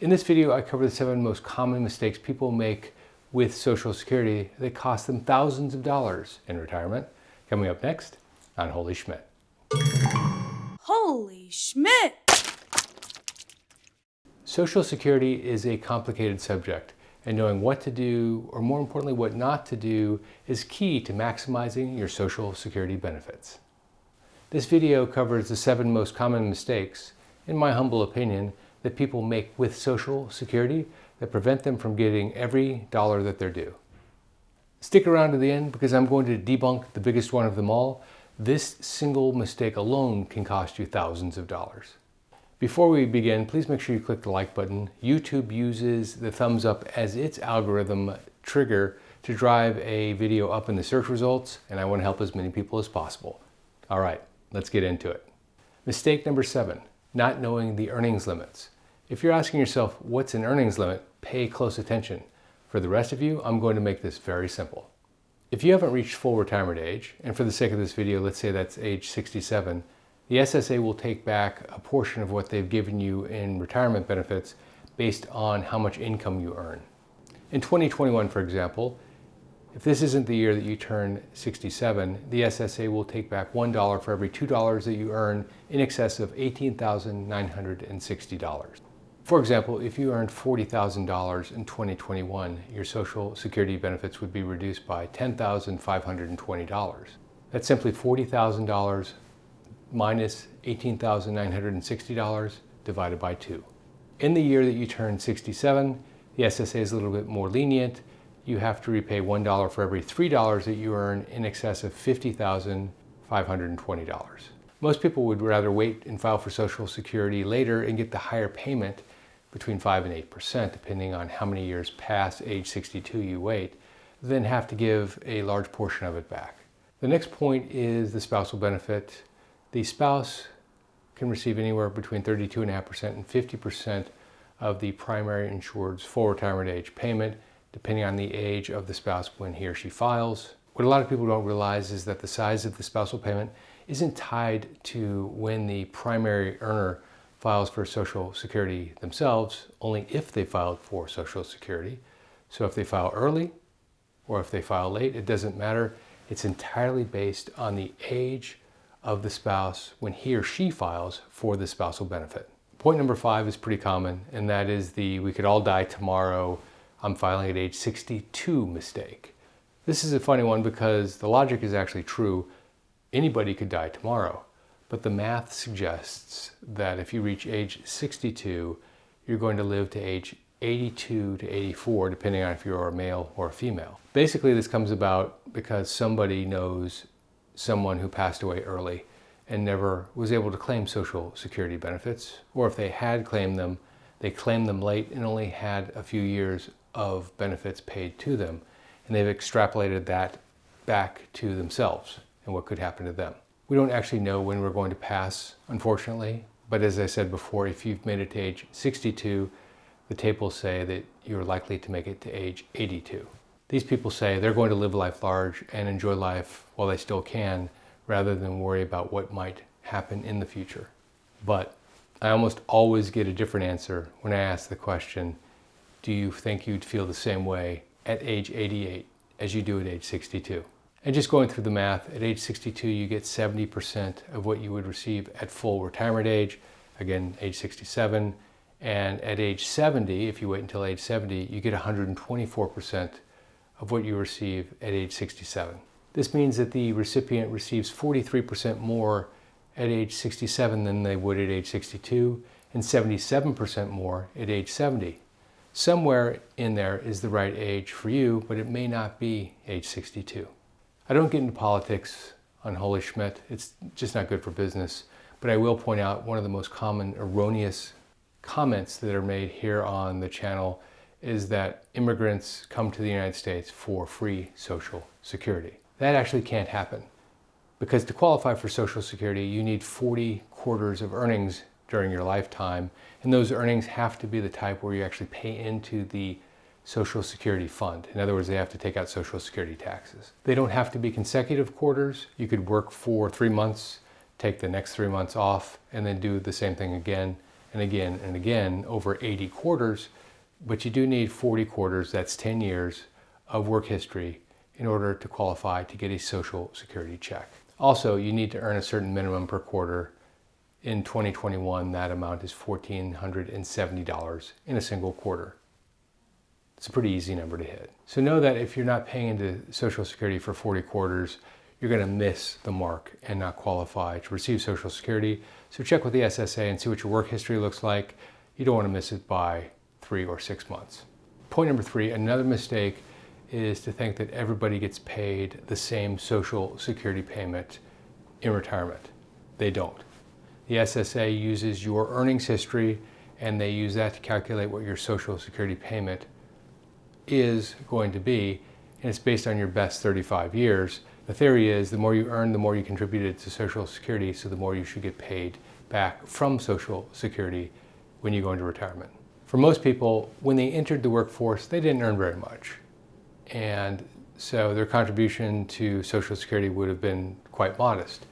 In this video, I cover the 7 most common mistakes people make with Social Security that cost them thousands of dollars in retirement. Coming up next on Holy Schmidt. Holy Schmidt! Social Security is a complicated subject, and knowing what to do, or more importantly, what not to do, is key to maximizing your Social Security benefits. This video covers the 7 most common mistakes, in my humble opinion, that people make with Social Security that prevent them from getting every dollar that they're due. Stick around to the end because I'm going to debunk the biggest one of them all. This single mistake alone can cost you thousands of dollars. Before we begin, please make sure you click the like button. YouTube uses the thumbs up as its algorithm trigger to drive a video up in the search results, and I want to help as many people as possible. All right, let's get into it. Mistake number 7, not knowing the earnings limits. If you're asking yourself, what's an earnings limit? Pay close attention. For the rest of you, I'm going to make this very simple. If you haven't reached full retirement age, and for the sake of this video, let's say that's age 67, the SSA will take back a portion of what they've given you in retirement benefits based on how much income you earn. In 2021, for example, if this isn't the year that you turn 67, the SSA will take back $1 for every $2 that you earn in excess of $18,960. For example, if you earned $40,000 in 2021, your Social Security benefits would be reduced by $10,520. That's simply $40,000 minus $18,960 divided by 2. In the year that you turn 67, the SSA is a little bit more lenient. You have to repay $1 for every $3 that you earn in excess of $50,520. Most people would rather wait and file for Social Security later and get the higher payment between 5 and 8%, depending on how many years past age 62 you wait, than have to give a large portion of it back. The next point is the spousal benefit. The spouse can receive anywhere between 32.5% and 50% of the primary insured's full retirement age payment, depending on the age of the spouse when he or she files. What a lot of people don't realize is that the size of the spousal payment isn't tied to when the primary earner files for Social Security themselves, only if they filed for Social Security. So if they file early or if they file late, it doesn't matter. It's entirely based on the age of the spouse when he or she files for the spousal benefit. Point number 5 is pretty common, and that is the "we could all die tomorrow, I'm filing at age 62" mistake. This is a funny one because the logic is actually true. Anybody could die tomorrow, but the math suggests that if you reach age 62, you're going to live to age 82 to 84, depending on if you're a male or a female. Basically, this comes about because somebody knows someone who passed away early and never was able to claim Social Security benefits, or if they had claimed them, they claimed them late and only had a few years of benefits paid to them, and they've extrapolated that back to themselves and what could happen to them. We don't actually know when we're going to pass, unfortunately, but as I said before, if you've made it to age 62, the tables say that you're likely to make it to age 82. These people say they're going to live life large and enjoy life while they still can, rather than worry about what might happen in the future. But I almost always get a different answer when I ask the question, do you think you'd feel the same way at age 88 as you do at age 62? And just going through the math, at age 62 you get 70% of what you would receive at full retirement age, again age 67, and at age 70, if you wait until age 70, you get 124% of what you receive at age 67. This means that the recipient receives 43% more at age 67 than they would at age 62, and 77% more at age 70. Somewhere in there is the right age for you, but it may not be age 62. I don't get into politics on Holy Schmidt. It's just not good for business. But I will point out one of the most common erroneous comments that are made here on the channel is that immigrants come to the United States for free Social Security. That actually can't happen, because to qualify for Social Security, you need 40 quarters of earnings during your lifetime, and those earnings have to be the type where you actually pay into the Social Security fund. In other words, they have to take out Social Security taxes. They don't have to be consecutive quarters. You could work for 3 months, take the next 3 months off, and then do the same thing again, and again over 80 quarters, but you do need 40 quarters, that's 10 years of work history in order to qualify to get a Social Security check. Also, you need to earn a certain minimum per quarter. In 2021, that amount is $1,470 in a single quarter. It's a pretty easy number to hit. So know that if you're not paying into Social Security for 40 quarters, you're going to miss the mark and not qualify to receive Social Security. So check with the SSA and see what your work history looks like. You don't want to miss it by 3 or 6 months. Point number 3, another mistake is to think that everybody gets paid the same Social Security payment in retirement. They don't. The SSA uses your earnings history, and they use that to calculate what your Social Security payment is going to be, and it's based on your best 35 years. The theory is the more you earn, the more you contributed to Social Security, so the more you should get paid back from Social Security when you go into retirement. For most people, when they entered the workforce, they didn't earn very much. And so their contribution to Social Security would have been quite modest.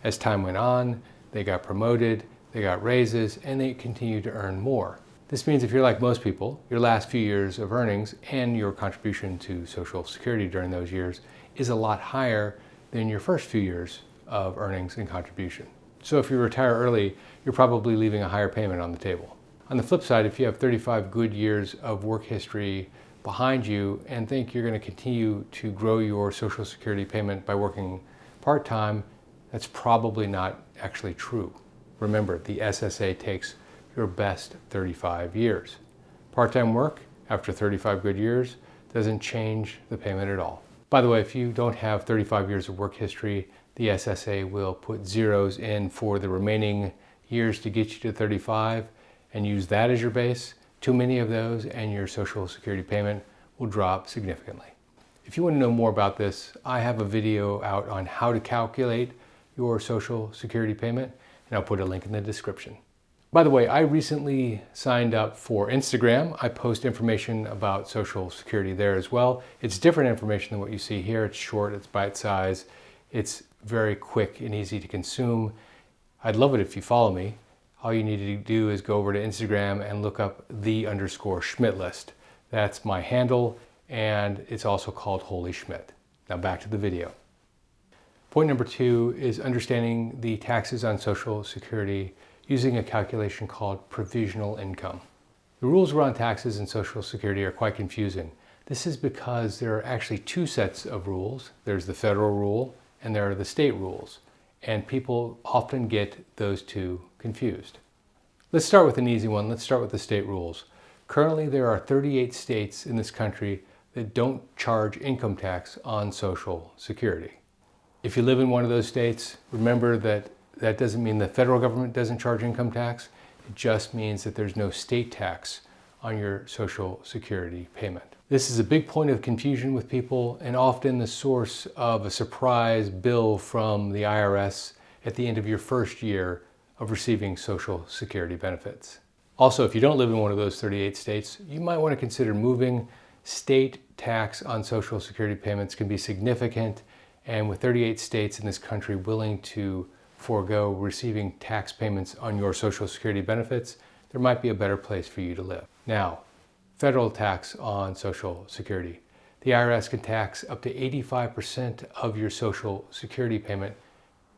As time went on, they got promoted, they got raises, and they continued to earn more. This means if you're like most people, your last few years of earnings and your contribution to Social Security during those years is a lot higher than your first few years of earnings and contribution. So if you retire early, you're probably leaving a higher payment on the table. On the flip side, if you have 35 good years of work history behind you and think you're going to continue to grow your Social Security payment by working part-time, that's probably not actually true. Remember, the SSA takes your best 35 years. Part-time work after 35 good years doesn't change the payment at all. By the way, if you don't have 35 years of work history, the SSA will put zeros in for the remaining years to get you to 35 and use that as your base. Too many of those and your Social Security payment will drop significantly. If you want to know more about this, I have a video out on how to calculate your Social Security payment, and I'll put a link in the description. By the way, I recently signed up for Instagram. I post information about Social Security there as well. It's different information than what you see here. It's short, it's bite-sized, it's very quick and easy to consume. I'd love it if you follow me. All you need to do is go over to Instagram and look up _Schmidt list. That's my handle, and it's also called Holy Schmidt. Now back to the video. Point number 2 is understanding the taxes on Social Security using a calculation called provisional income. The rules around taxes and Social Security are quite confusing. This is because there are actually 2 sets of rules. There's the federal rule and there are the state rules. And people often get those 2 confused. Let's start with an easy one. Let's start with the state rules. Currently, there are 38 states in this country that don't charge income tax on Social Security. If you live in one of those states, remember that that doesn't mean the federal government doesn't charge income tax. It just means that there's no state tax on your Social Security payment. This is a big point of confusion with people and often the source of a surprise bill from the IRS at the end of your first year of receiving Social Security benefits. Also, if you don't live in one of those 38 states, you might want to consider moving. State tax on Social Security payments can be significant, and with 38 states in this country willing to forego receiving tax payments on your Social Security benefits, there might be a better place for you to live. Now, federal tax on Social Security. The IRS can tax up to 85% of your Social Security payment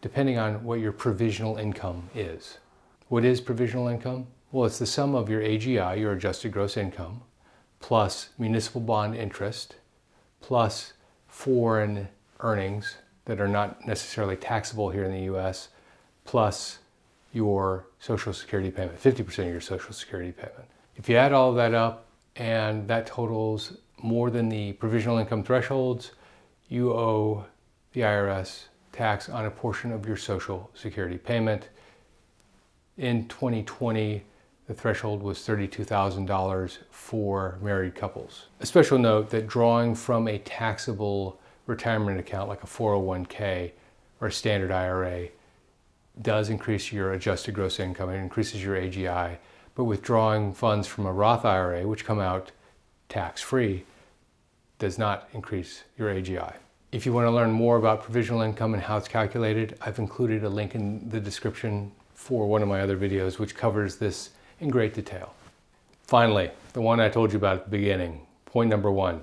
depending on what your provisional income is. What is provisional income? Well, it's the sum of your AGI, your adjusted gross income, plus municipal bond interest, plus foreign earnings that are not necessarily taxable here in the US, plus your Social Security payment, 50% of your Social Security payment. If you add all of that up and that totals more than the provisional income thresholds, you owe the IRS tax on a portion of your Social Security payment. In 2020, the threshold was $32,000 for married couples. A special note that drawing from a taxable retirement account like a 401k or a standard IRA does increase your adjusted gross income. It increases your AGI, but withdrawing funds from a Roth IRA, which come out tax-free, does not increase your AGI. If you want to learn more about provisional income and how it's calculated, I've included a link in the description for one of my other videos which covers this in great detail. Finally, the one I told you about at the beginning, point number 1,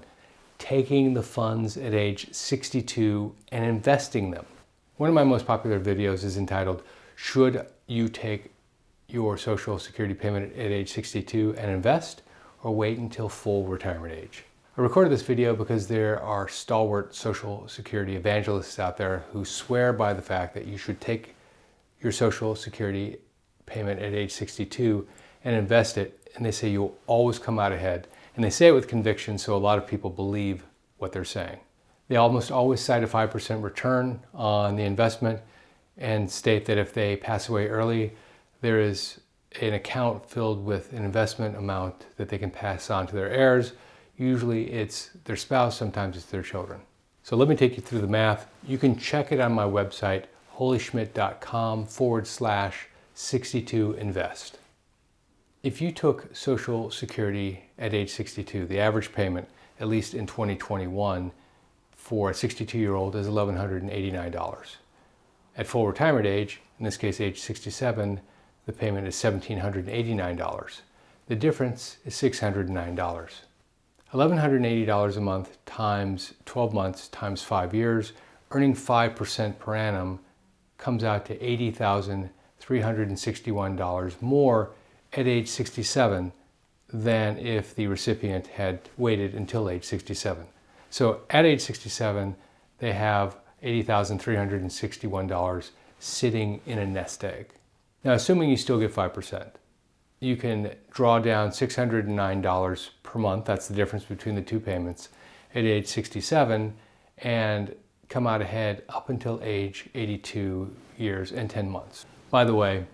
taking the funds at age 62 and investing them. One of my most popular videos is entitled, "Should you take your Social Security payment at age 62 and invest, or wait until full retirement age?" I recorded this video because there are stalwart Social Security evangelists out there who swear by the fact that you should take your Social Security payment at age 62 and invest it, and they say you'll always come out ahead. And they say it with conviction, so a lot of people believe what they're saying. They almost always cite a 5% return on the investment and state that if they pass away early, there is an account filled with an investment amount that they can pass on to their heirs. Usually it's their spouse, sometimes it's their children. So let me take you through the math. You can check it on my website, holyschmidt.com/62invest. If you took Social Security at age 62, the average payment, at least in 2021, for a 62-year-old is $1,189. At full retirement age, in this case age 67, the payment is $1,789. The difference is $609. $1,180 a month times 12 months times 5 years, earning 5% per annum, comes out to $80,361 more at age 67 than if the recipient had waited until age 67. So at age 67, they have $80,361 sitting in a nest egg. Now, assuming you still get 5%, you can draw down $609 per month, that's the difference between the two payments, at age 67, and come out ahead up until age 82 years and 10 months. By the way,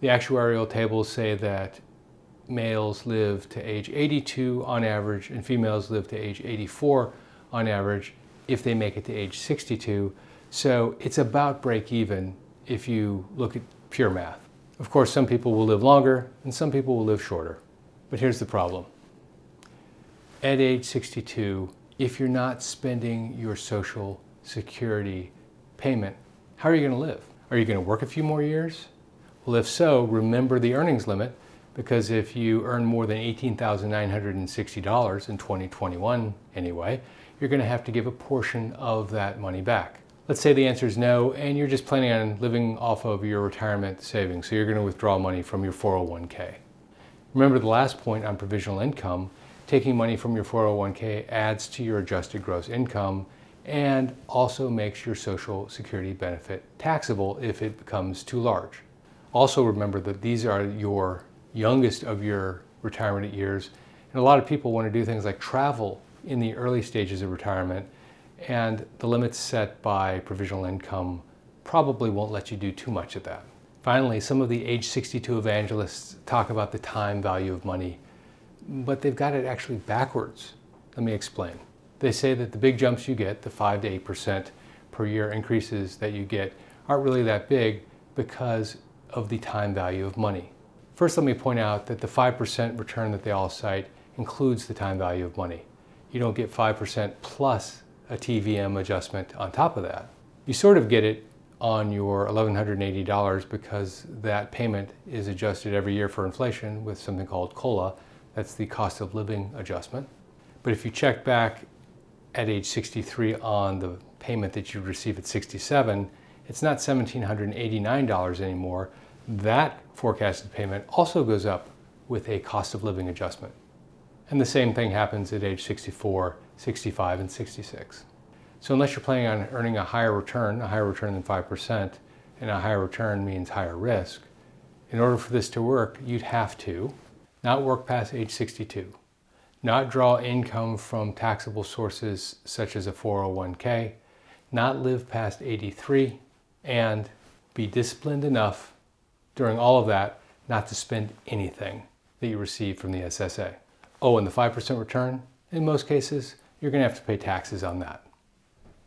the actuarial tables say that males live to age 82 on average and females live to age 84 on average if they make it to age 62. So it's about break even if you look at pure math. Of course, some people will live longer and some people will live shorter. But here's the problem. At age 62, if you're not spending your Social Security payment, how are you going to live? Are you going to work a few more years? Well, if so, remember the earnings limit, because if you earn more than $18,960 in 2021 anyway, you're going to have to give a portion of that money back. Let's say the answer is no, and you're just planning on living off of your retirement savings, so you're going to withdraw money from your 401k. Remember the last point on provisional income, taking money from your 401k adds to your adjusted gross income and also makes your Social Security benefit taxable if it becomes too large. Also remember that these are your youngest of your retirement years, and a lot of people want to do things like travel in the early stages of retirement, and the limits set by provisional income probably won't let you do too much of that. Finally, some of the age 62 evangelists talk about the time value of money, but they've got it actually backwards. Let me explain. They say that the big jumps you get, the 5 to 8% per year increases that you get, aren't really that big because of the time value of money. First, let me point out that the 5% return that they all cite includes the time value of money. You don't get 5% plus a TVM adjustment on top of that. You sort of get it on your $1,180 because that payment is adjusted every year for inflation with something called COLA. That's the cost of living adjustment. But if you check back at age 63 on the payment that you receive at 67, it's not $1,789 anymore. That forecasted payment also goes up with a cost of living adjustment. And the same thing happens at age 64, 65, and 66. So unless you're planning on earning a higher return than 5%, and a higher return means higher risk, in order for this to work, you'd have to not work past age 62, not draw income from taxable sources such as a 401k, not live past 83, and be disciplined enough during all of that not to spend anything that you receive from the SSA. Oh, and the 5% return, in most cases, you're going to have to pay taxes on that.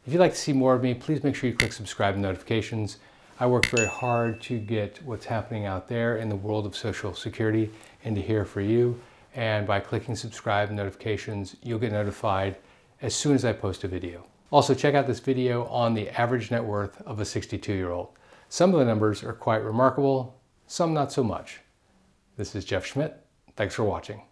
If you'd like to see more of me, please make sure you click subscribe and notifications. I work very hard to get what's happening out there in the world of Social Security and to here for you. And by clicking subscribe and notifications, you'll get notified as soon as I post a video. Also, check out this video on the average net worth of a 62-year-old. Some of the numbers are quite remarkable, some not so much. This is Jeff Schmidt. Thanks for watching.